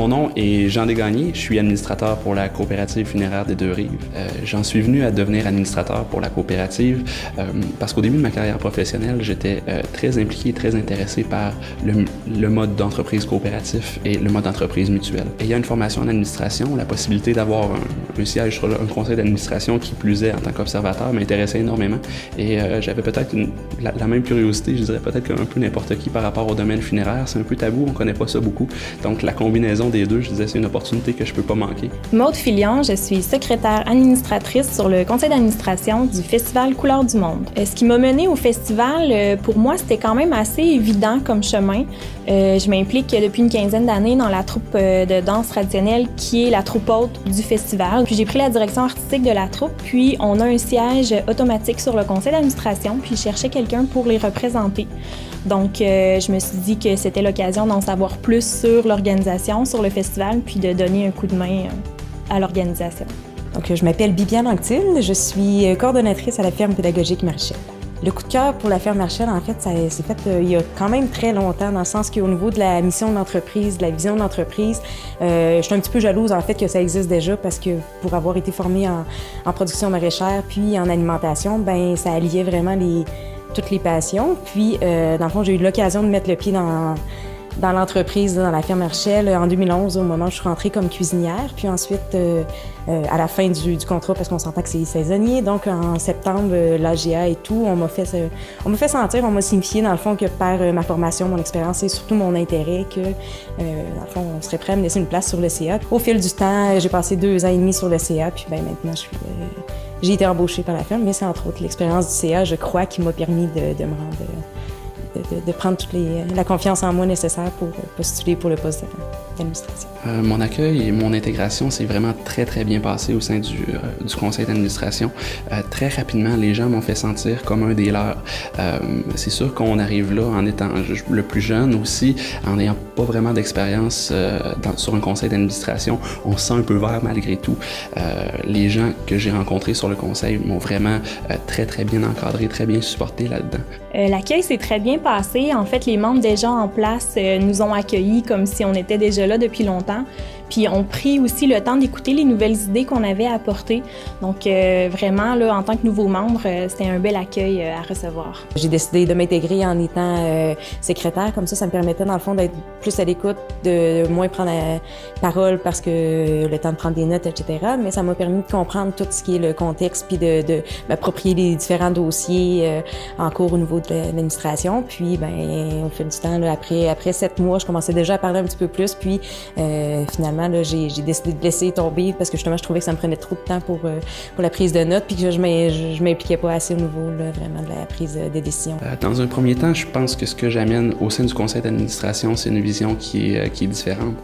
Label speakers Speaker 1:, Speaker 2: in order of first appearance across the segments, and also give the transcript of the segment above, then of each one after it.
Speaker 1: Mon nom est Jean Desgagnés, je suis administrateur pour la coopérative funéraire des Deux-Rives. J'en suis venu à devenir administrateur pour la coopérative parce qu'au début de ma carrière professionnelle, j'étais très impliqué, très intéressé par le mode d'entreprise coopératif et le mode d'entreprise mutuelle. Ayant une formation en administration, la possibilité d'avoir un siège sur un conseil d'administration qui plus est en tant qu'observateur m'intéressait énormément et j'avais peut-être la même curiosité, je dirais peut-être qu'un peu n'importe qui par rapport au domaine funéraire. C'est un peu tabou, on connaît pas ça beaucoup. Donc la combinaison des deux, je disais, c'est une opportunité que je peux pas manquer.
Speaker 2: Maude Filion, je suis secrétaire administratrice sur le conseil d'administration du Festival Couleurs du Monde. Ce qui m'a menée au festival, pour moi, c'était quand même assez évident comme chemin. Je m'implique depuis une quinzaine d'années dans la troupe de danse traditionnelle qui est la troupe haute du festival. Puis j'ai pris la direction artistique de la troupe, puis on a un siège automatique sur le conseil d'administration, puis je cherchais quelqu'un pour les représenter. Donc, je me suis dit que c'était l'occasion d'en savoir plus sur l'organisation, sur le festival, puis de donner un coup de main à l'organisation.
Speaker 3: Donc, je m'appelle Bibiane Anctil, je suis coordonnatrice à la ferme pédagogique Marichel. Le coup de cœur pour la ferme Marichel, en fait, ça s'est fait il y a quand même très longtemps, dans le sens qu'au niveau de la mission de l'entreprise, de la vision de l'entreprise, je suis un petit peu jalouse, en fait, que ça existe déjà, parce que pour avoir été formée en production maraîchère puis en alimentation, ben ça alliait vraiment toutes les passions. Puis, dans le fond, j'ai eu l'occasion de mettre le pied dans l'entreprise, dans la ferme Marichel, en 2011, au moment où je suis rentrée comme cuisinière. Puis ensuite, à la fin du contrat, parce qu'on s'entend que c'est saisonnier, donc en septembre, l'AGA et tout, on m'a fait sentir, on m'a signifié, dans le fond, que par ma formation, mon expérience et surtout mon intérêt, que, dans le fond, on serait prêt à me laisser une place sur le CA. Au fil du temps, j'ai passé 2 ans et demi sur le CA, puis ben maintenant, j'ai été embauchée par la ferme, mais c'est entre autres l'expérience du CA, je crois, qui m'a permis de me rendre, de prendre la confiance en moi nécessaire pour postuler pour le poste d'administration.
Speaker 1: Mon accueil et mon intégration s'est vraiment très très bien passé au sein du conseil d'administration. Très rapidement, les gens m'ont fait sentir comme un des leurs. C'est sûr qu'on arrive là en étant le plus jeune aussi, en n'ayant pas vraiment d'expérience sur un conseil d'administration. On se sent un peu vert malgré tout. Les gens que j'ai rencontrés sur le conseil m'ont vraiment très très bien encadré, très bien supporté là-dedans.
Speaker 2: L'accueil s'est très bien passé. En fait, les membres déjà en place nous ont accueillis comme si on était déjà là depuis longtemps. Puis ont pris aussi le temps d'écouter les nouvelles idées qu'on avait apportées. Donc vraiment, là, en tant que nouveau membre, c'était un bel accueil à recevoir.
Speaker 3: J'ai décidé de m'intégrer en étant secrétaire. Comme ça me permettait dans le fond d'être plus à l'écoute, de moins prendre la parole parce que le temps de prendre des notes, etc. Mais ça m'a permis de comprendre tout ce qui est le contexte puis de m'approprier les différents dossiers en cours au niveau de l'administration. Puis, ben, au fil du temps, là, après 7 mois, je commençais déjà à parler un petit peu plus. Puis, finalement, là, j'ai décidé de laisser tomber parce que justement, je trouvais que ça me prenait trop de temps pour la prise de notes puis que je m'impliquais pas assez au niveau là, vraiment de la prise de décision.
Speaker 1: Dans un premier temps, je pense que ce que j'amène au sein du conseil d'administration, c'est une vision qui est différente.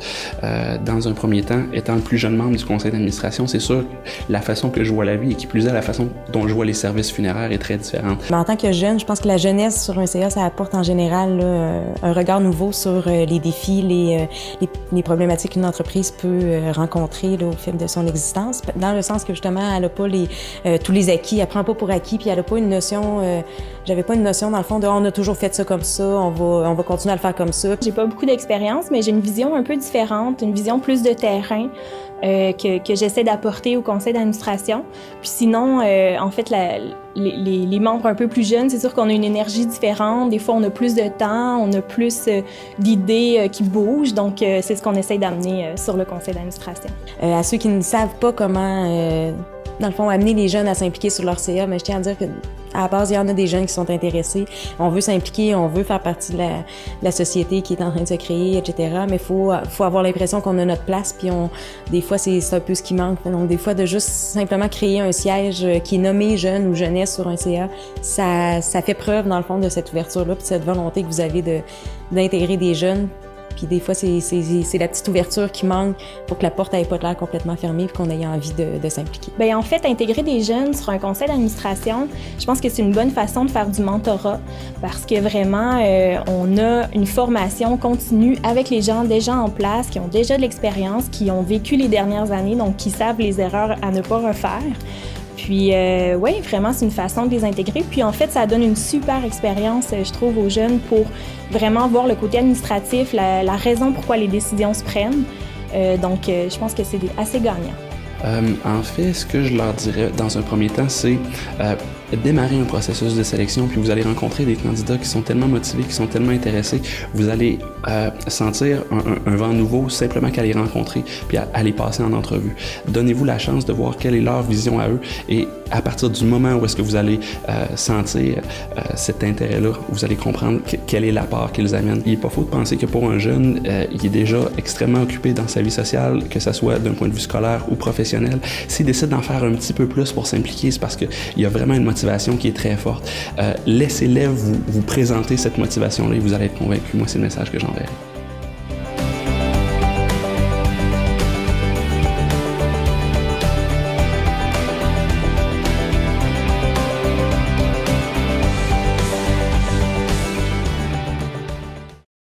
Speaker 1: Dans un premier temps, étant le plus jeune membre du conseil d'administration, c'est sûr que la façon que je vois la vie et qui plus est la façon dont je vois les services funéraires est très différente.
Speaker 3: Mais en tant que jeune, je pense que la jeunesse sur un CA, ça apporte en général là, un regard nouveau sur les défis, les problématiques qu'une entreprise peut rencontrer là, au fil de son existence, dans le sens que justement, elle n'a pas tous les acquis, elle prend pas pour acquis, puis elle n'a pas une notion, j'avais pas une notion dans le fond de on a toujours fait ça comme ça, on va continuer à le faire comme ça.
Speaker 2: J'ai pas beaucoup d'expérience, mais j'ai une vision un peu différente, une vision plus de terrain que j'essaie d'apporter au conseil d'administration. Puis sinon, en fait, les membres un peu plus jeunes, c'est sûr qu'on a une énergie différente. Des fois, on a plus de temps, on a plus d'idées qui bougent. Donc, c'est ce qu'on essaie d'amener sur le conseil d'administration.
Speaker 3: À ceux qui ne savent pas comment, dans le fond, amener les jeunes à s'impliquer sur leur CA, mais je tiens à dire que à la base, il y en a des jeunes qui sont intéressés. On veut s'impliquer, on veut faire partie de la société qui est en train de se créer, etc. Mais il faut avoir l'impression qu'on a notre place. Puis des fois, c'est un peu ce qui manque. Donc, des fois, de juste simplement créer un siège qui est nommé jeune ou jeunesse sur un CA, ça fait preuve, dans le fond, de cette ouverture-là, puis de cette volonté que vous avez d'intégrer des jeunes. Puis des fois, c'est la petite ouverture qui manque pour que la porte n'ait pas l'air complètement fermée et qu'on ait envie de s'impliquer.
Speaker 2: Bien, en fait, intégrer des jeunes sur un conseil d'administration, je pense que c'est une bonne façon de faire du mentorat parce que vraiment, on a une formation continue avec les gens déjà en place, qui ont déjà de l'expérience, qui ont vécu les dernières années, donc qui savent les erreurs à ne pas refaire. Puis, oui, vraiment, c'est une façon de les intégrer. Puis, en fait, ça donne une super expérience, je trouve, aux jeunes pour vraiment voir le côté administratif, la raison pourquoi les décisions se prennent. Donc, je pense que c'est assez gagnant.
Speaker 1: En fait, ce que je leur dirais dans un premier temps, c'est démarrer un processus de sélection, puis vous allez rencontrer des candidats qui sont tellement motivés, qui sont tellement intéressés, vous allez sentir un vent nouveau simplement qu'à les rencontrer, puis à les passer en entrevue. Donnez-vous la chance de voir quelle est leur vision à eux, et à partir du moment où est-ce que vous allez sentir cet intérêt-là, vous allez comprendre quelle est la part qu'ils amènent. Il n'est pas faux de penser que pour un jeune, il est déjà extrêmement occupé dans sa vie sociale, que ce soit d'un point de vue scolaire ou professionnel. S'il décide d'en faire un petit peu plus pour s'impliquer, c'est parce qu'il y a vraiment une motivation qui est très forte. Laissez-les vous présenter cette motivation-là et vous allez être convaincus. Moi, c'est le message que j'enverrai.